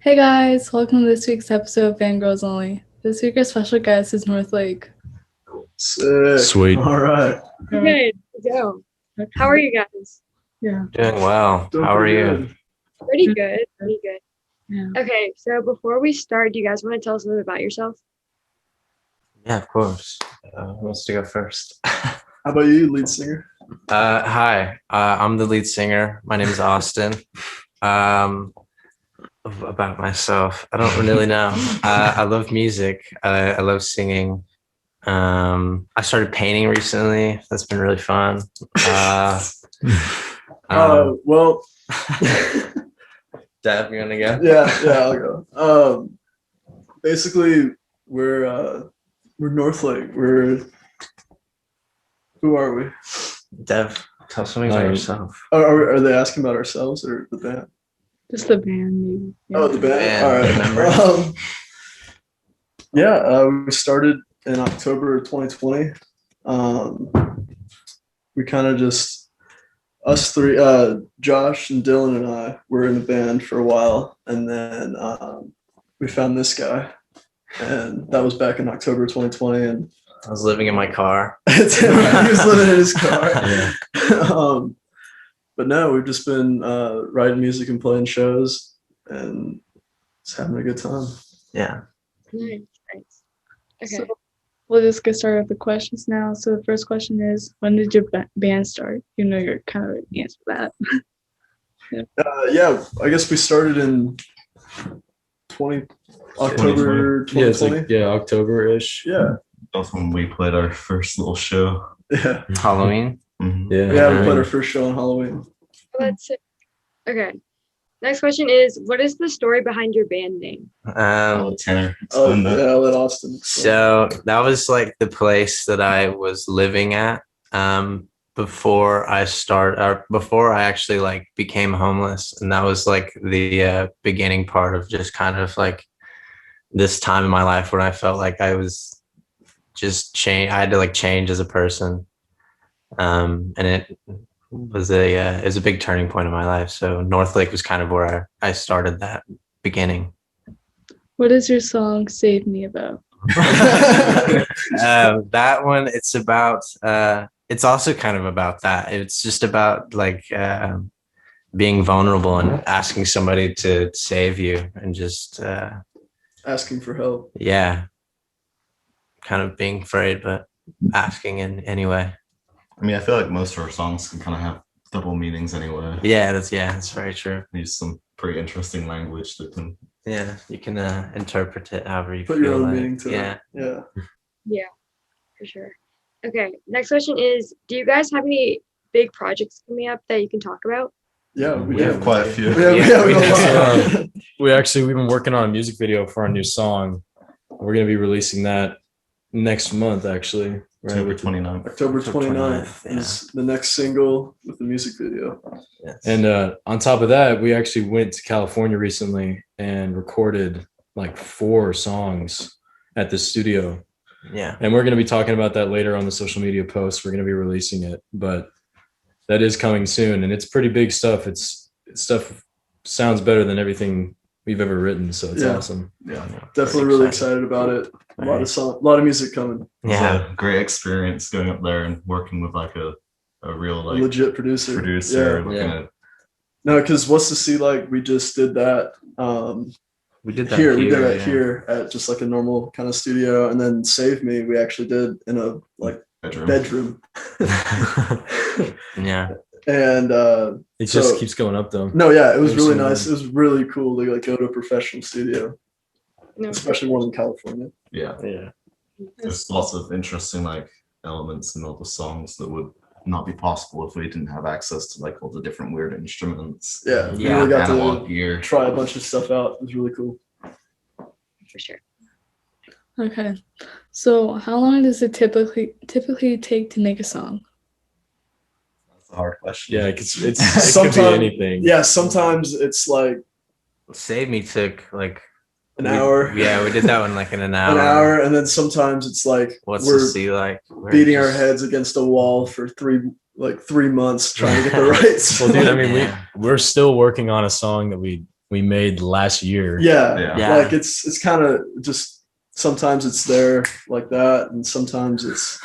Hey guys, welcome to this week's episode of Fangirls Only. This week our special guest is Northlake. Sick. Sweet. All right. Okay, go. How are you guys? Yeah. Doing well. Doing How are pretty you? good. Pretty good. Pretty good. Yeah. Okay, so before we start, do you guys want to tell us a little bit about yourself? Yeah, of course. Who wants to go first? How about you, lead singer? Hi, I'm the lead singer. My name is Austin. About myself, I don't really know. I love music. I love singing. I started painting recently. That's been really fun. Well, Dev, you wanna go? yeah, I'll go. Basically, we're Northlake. Who are we? Dev, tell something about yourself. Are they asking about ourselves or the band? Just the band, maybe. Yeah. Oh, the band. Band, All right. We started in October of 2020. We kind of just us three, Josh and Dylan and I were in the band for a while, and then we found this guy, and that was back in October 2020. And I was living in my car. he was living in his car. Yeah. But no, we've just been writing music and playing shows and just having a good time. Yeah. Nice. Okay. So we'll just get started with the questions now. So the first question is, when did your band start? You know, you're kind of ready to answer that. Yeah, I guess we started in October 2020. Yeah, it's like October-ish. Yeah. That's when we played our first little show. Yeah. Halloween. Mm-hmm. Yeah, we played our first show on Halloween. That's it. Okay. Next question is, what is the story behind your band name? Tanner. Oh, explain that. yeah, I'll let Austin explain. So that was like the place that I was living at before I actually like became homeless, and that was like the beginning part of just kind of like this time in my life where I felt like I was just change. I had to like change as a person, and it was a big turning point in my life. So Northlake was kind of where I started that beginning. What is your song "Save Me" about? That one, it's about it's also kind of about that. It's just about like being vulnerable and asking somebody to save you, and just Asking for help. yeah, kind of being afraid but asking in anyway. I mean, I feel like most of our songs can kind of have double meanings anyway. Yeah, that's very true. Use some pretty interesting language that can. Yeah, you can interpret it however you Put feel your own like. meaning to Yeah. it. Yeah. Yeah, for sure. Okay. Next question is, do you guys have any big projects coming up that you can talk about? Yeah, We have quite a few. Yeah, we we have a lot. We've been working on a music video for our new song. We're gonna be releasing that next month, actually. October 29th. October 29th yeah. is the next single with the music video. Yes. And on top of that, we actually went to California recently and recorded like 4 songs at the studio. yeah. And we're going to be talking about that later on the social media posts. We're going to be releasing it, but that is coming soon, and it's pretty big stuff. It's stuff sounds better than everything we've ever written, so it's Yeah. awesome. Yeah, Pretty definitely really excited. excited about it. A lot Right. of lot of music coming. Yeah. It's a great experience going up there and working with like a real A legit producer. producer. Yeah. Looking at No, because What's to See Like, we just did that. We did that Here, we did that yeah. here at just like a normal kind of studio, and then Save Me we actually did in a like bedroom. bedroom. Yeah. And It So- just keeps going up though. no, yeah, it was It was really so nice. good. It was really cool to like go to a professional studio, No. especially one in California. Yeah. Yeah. There's lots of interesting like elements in all the songs that would not be possible if we didn't have access to like all the different weird instruments. Yeah, we Yeah, really got analog to gear. try a bunch of stuff out. It was really cool. For sure. Okay. So how long does it typically take to make a song? That's a hard question. Yeah, it could be Sometimes- anything. Yeah, sometimes it's like Save Me took like an hour. Yeah, we did that one like in an hour. An hour, and then sometimes it's like What's the we're sea like? We're beating our just- heads against a wall for 3 months trying to get the right Well, dude, I song. mean, Yeah. we're still working on a song that we we made last year. Yeah. Yeah. Like it's kind of just sometimes it's there like that, and sometimes it's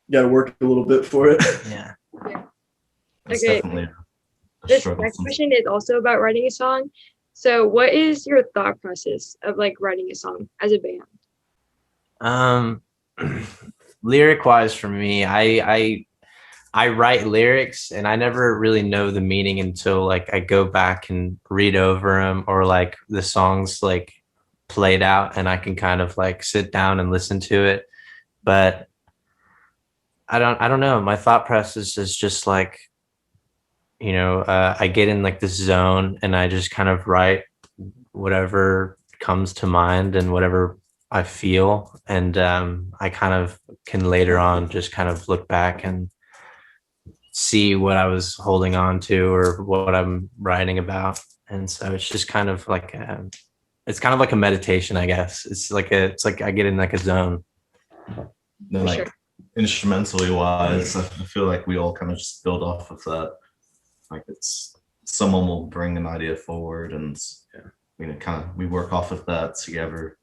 you got to work a little bit for it. Yeah. It's Okay. definitely a This struggle. next question is also about writing a song. So, what is your thought process of like writing a song as a band? Lyric wise for me, I write lyrics and I never really know the meaning until like I go back and read over them, or like the songs like played out and I can kind of like sit down and listen to it. But I don't know. My thought process is just like, I get in like this zone and I just kind of write whatever comes to mind and whatever I feel. And I kind of can later on just kind of look back and see what I was holding on to or what I'm writing about. And so it's just kind of like it's kind of like a meditation, I guess. It's like I get in like a zone. Then, For like sure. instrumentally wise, I feel like we all kind of just build off of that. Like it's someone will bring an idea forward, and we work off of that together.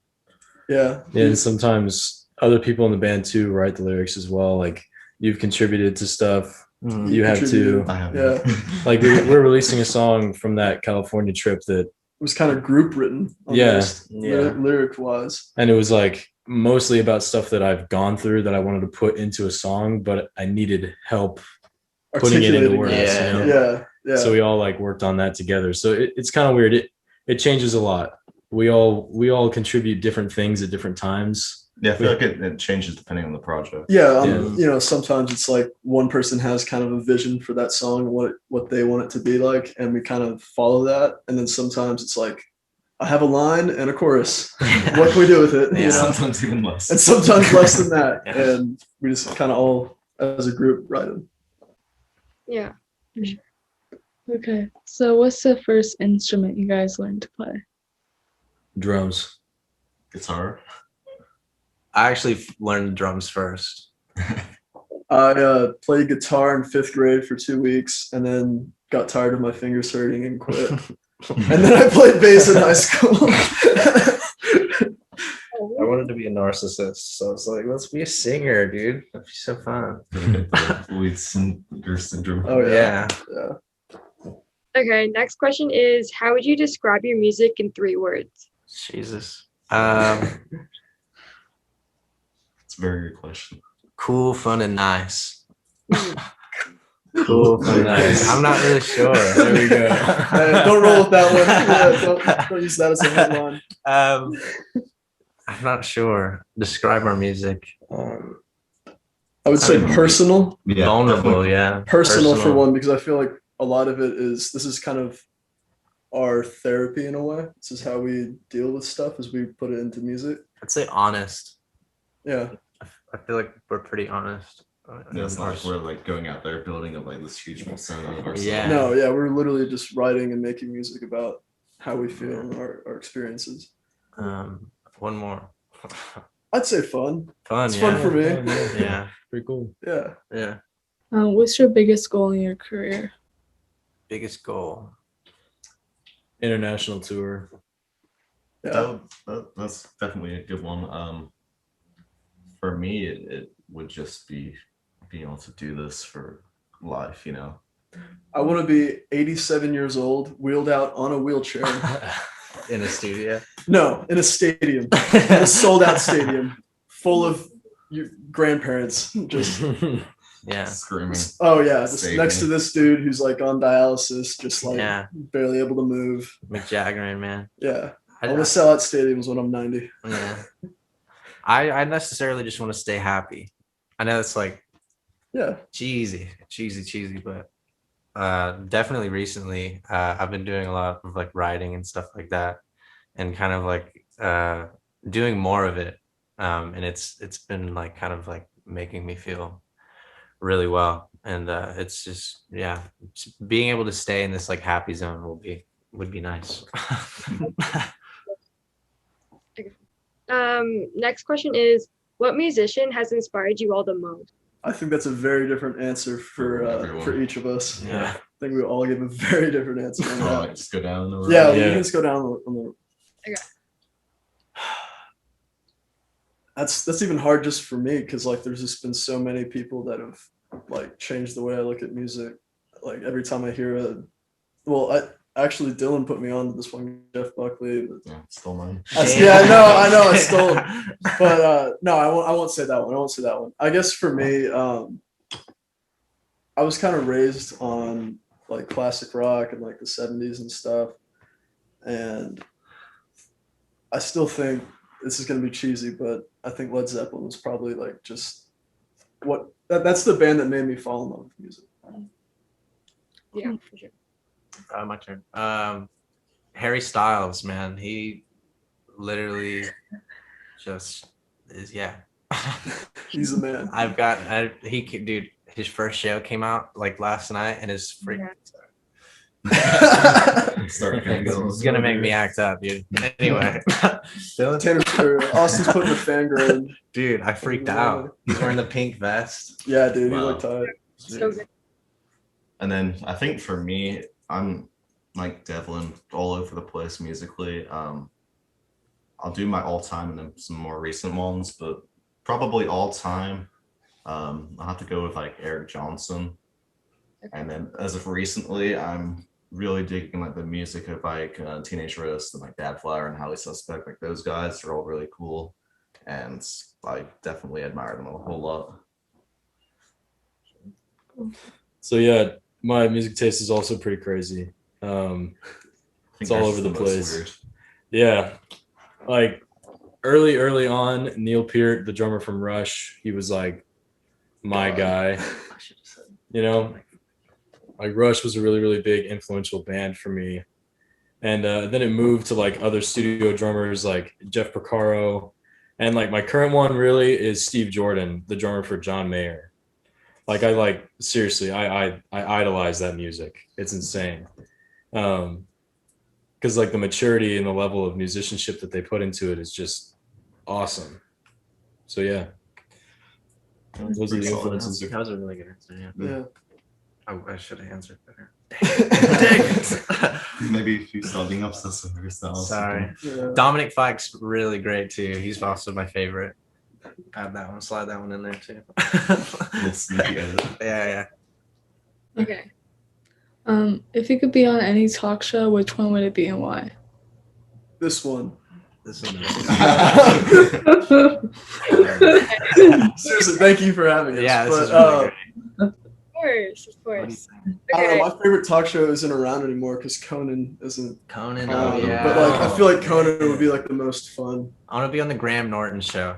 Yeah. And sometimes other people in the band too write the lyrics as well. Like you've contributed to stuff. You have to. I have Yeah. Like we're releasing a song from that California trip that, It was kind of group written. Yeah. Lyric wise. and it was like mostly about stuff that I've gone through that I wanted to put into a song, but I needed help putting it into words. Yeah. Yeah. So we all like worked on that together. So it's kind of weird. It changes a lot. We all contribute different things at different times. Yeah, I feel like it changes depending on the project. Yeah, Yeah. sometimes it's like one person has kind of a vision for that song and what they want it to be like, and we kind of follow that. And then sometimes it's like, I have a line and a chorus. What can we do with it? Yeah. Sometimes even less. And sometimes less than that. Yeah. And we just kind of all, as a group, write them. Yeah. Okay. So what's the first instrument you guys learned to play? Drums. Guitar. I actually learned drums first. I played guitar in 5th grade for 2 weeks, and then got tired of my fingers hurting and quit. And then I played bass in high school. I wanted to be a narcissist, so I was like, let's be a singer, dude. That'd be so fun. Lead singer syndrome. Oh yeah. Yeah. Okay. Next question is, how would you describe your music in 3 words? Jesus. It's a very good question. Cool, fun, and nice. Cool, fun, and nice. I'm not really sure. There we go. Don't roll with that one. Yeah, don't use that as a headline. I'm not sure. Describe our music. I would say personal. Yeah, Vulnerable, yeah. Personal for one, because I feel like a lot of it is, this is kind of our therapy in a way. This is how we deal with stuff, as we put it into music. I'd say honest. Yeah. I feel like we're pretty honest. Yeah, it's not like we're like going out there building up like this huge persona of ourselves. Yeah. No, yeah, we're literally just writing and making music about how we feel and our experiences. One more. I'd say fun. Fun, It's yeah. fun for me. Yeah, Pretty cool. Yeah. yeah. What's your biggest goal in your career? Biggest goal. International tour. Yeah. That's definitely a good one. For me, it would just be being able to do this for life, you know. I want to be 87 years old, wheeled out on a wheelchair. In a studio. No, in a stadium, a sold out stadium full of your grandparents. Just, Yeah. Screaming. oh yeah, just Stadium. next to this dude who's like on dialysis, just like Yeah. barely able to move. Mick Jagger, man. Yeah. I I, want to sell out stadiums when I'm 90. yeah. I necessarily just want to stay happy. I know it's like Yeah. cheesy, but definitely recently I've been doing a lot of like writing and stuff like that, and kind of like doing more of it, and it's been like kind of like making me feel really well, and it's just, yeah, just being able to stay in this like happy zone would be nice. Next question is, what musician has inspired you all the most? I think that's a very different answer for Everyone. each of us. Yeah. think we all give a very different answer on Oh, that. like just go down the road. Yeah, we Yeah. can just go down on the. Okay. That's even hard just for me because like there's just been so many people that have like changed the way I look at music. Like every time I hear actually Dylan put me on to this one, Jeff Buckley. But, Yeah, still mine. yeah, I know, I stole it. But no, I won't say that one. I won't say that one. I guess for me, I was kind of raised on like classic rock and like the 70s and stuff. And I still think this is going to be cheesy, but I think Led Zeppelin was probably like just that's the band that made me fall in love with music. Yeah, for sure. My turn. Harry Styles, man, he literally just is. Yeah, He's the man. Dude, his first show came out like last night, and his freaking. Start It's gonna make me act up, dude. Anyway, Austin's putting the fangirl. dude, I freaked out. He's wearing the pink vest. Yeah, dude, he Wow. looked tight. So good. And then I think for me, I'm like Devlin, all over the place musically. I'll do my all time and then some more recent ones, but probably all time. I'll have to go with like Eric Johnson. And then as of recently, I'm really digging like the music of like Teenage Wrist and like Dad Flower and Highly Suspect. Like those guys are all really cool, and I definitely admire them a whole lot. So yeah, my music taste is also pretty crazy. I think It's all that's over the most place. weird. Yeah, like early on, Neil Peart, the drummer from Rush, he was like my guy. You know, like Rush was a really big influential band for me, and then it moved to like other studio drummers like Jeff Porcaro, and like my current one really is Steve Jordan, the drummer for John Mayer. Like seriously, I idolize that music. It's insane. Because like the maturity and the level of musicianship that they put into it is just awesome. So yeah, those are the Pretty solid influences. That was a really good answer. Yeah. Yeah. I should have answered better. Maybe if you start being obsessed with yourself. Sorry. Yeah. Dominic Fike's really great too. He's also my favorite. Add that one, slide that one in there too. Little sneaky edit. Yeah. Okay. If you could be on any talk show, which one would it be and why? This one. This one. Seriously, thank you for having us. Yeah, this But, is really great. Of course. What do you Okay. think? I don't know, my favorite talk show isn't around anymore because Conan isn't. Conan. on. Oh yeah. But like, I feel like Conan would be like the most fun. I want to be on the Graham Norton show.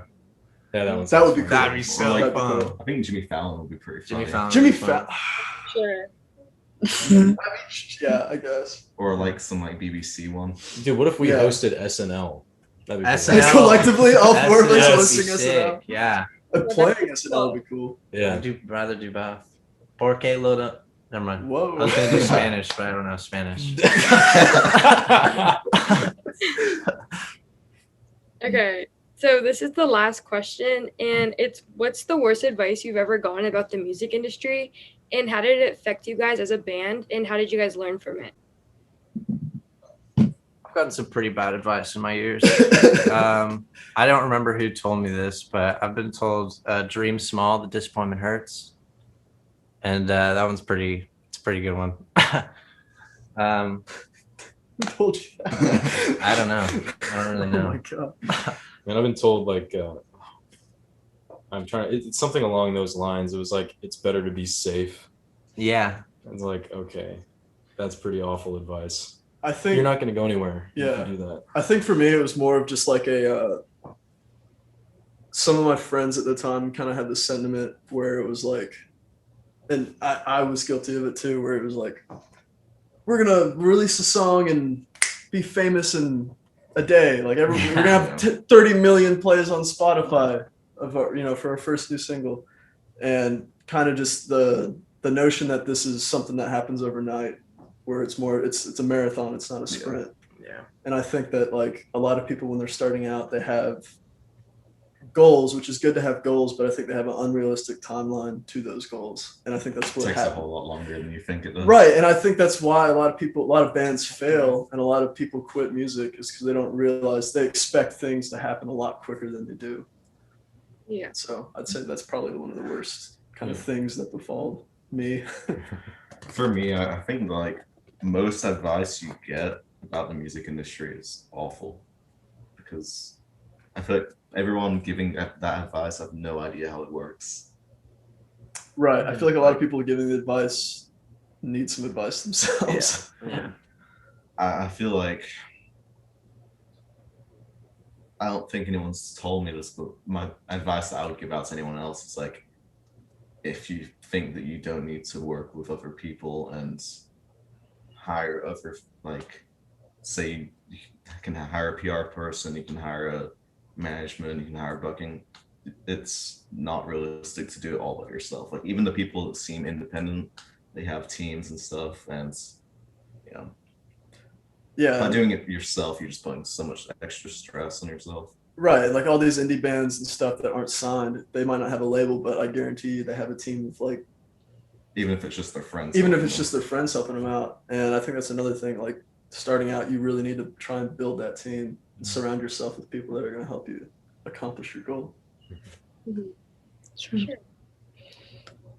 Yeah, that one's That would be awesome. cool. That'd be so That'd be fun. cool. I think Jimmy Fallon would be pretty funny. Jimmy Fallon. Jimmy would be fun. Fallon. Sure. Yeah, I guess. Or like some like BBC one. Dude, what if we Yeah. hosted SNL? That'd be cool. SNL. Collectively, all four of us Yes. hosting That'd be SNL. sick. Yeah. Playing SNL would be cool. Yeah. I'd rather do both. Porque load Never mind. Whoa. I was gonna do Spanish, but I don't know Spanish. Okay. So this is the last question, and it's what's the worst advice you've ever gotten about the music industry, and how did it affect you guys as a band, and how did you guys learn from it? I've gotten some pretty bad advice in my years. I don't remember who told me this, but I've been told dream small, the disappointment hurts. And that one's it's a pretty good one. Who told you that? I don't know. I don't really Oh my know. god. And I've been told like it's something along those lines. It was like it's better to be safe. Yeah. It's like, okay, that's pretty awful advice. I think You're not going to go anywhere. Yeah. If you do that. I think for me it was more of just like a some of my friends at the time kind of had this sentiment where it was like, and I was guilty of it too, where it was like, we're gonna release a song and be famous in a day. Like we're gonna have 30 million plays on Spotify of our, for our first new single, and kind of just the notion that this is something that happens overnight, where it's a marathon, it's not a sprint. Yeah. And I think that like a lot of people when they're starting out, they have goals, which is good to have goals, but I think they have an unrealistic timeline to those goals, and I think that's It what takes a happens. whole lot longer than you think it does. Right, and I think that's why a lot of bands fail, and a lot of people quit music is because they don't realize they expect things to happen a lot quicker than they do. Yeah. So I'd say that's probably one of the worst kind of things that befall me. For me, I think like most advice you get about the music industry is awful because I feel like everyone giving that advice have no idea how it works. Right, I feel like a lot of people giving the advice need some advice themselves. Yeah. I feel like I don't think anyone's told me this, but my advice that I would give out to anyone else is like, if you think that you don't need to work with other people and hire other, like, say you can hire a PR person, you can hire a management, you can hire booking, it's not realistic to do it all by yourself. Like even the people that seem independent, they have teams and stuff, and you know, Yeah, by doing it yourself, you're just putting so much extra stress on yourself. right. Like all these indie bands and stuff that aren't signed, they might not have a label, but I guarantee you they have a team of like, Even if it's just their friends. even if helping it's them. just their friends helping them out. And I think that's another thing. Like starting out, you really need to try and build that team and surround yourself with people that are going to help you accomplish your goal. Sure.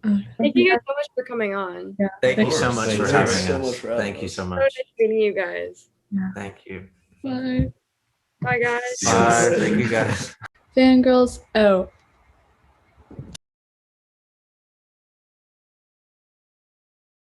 Thank you guys so much for coming on. Thank you so Of much course. for Thanks having so us. much for having Thank you us. so So much. nice meeting you guys. Thank you. Bye. Bye, guys. Yeah. Bye. Thank you guys. Fangirls out.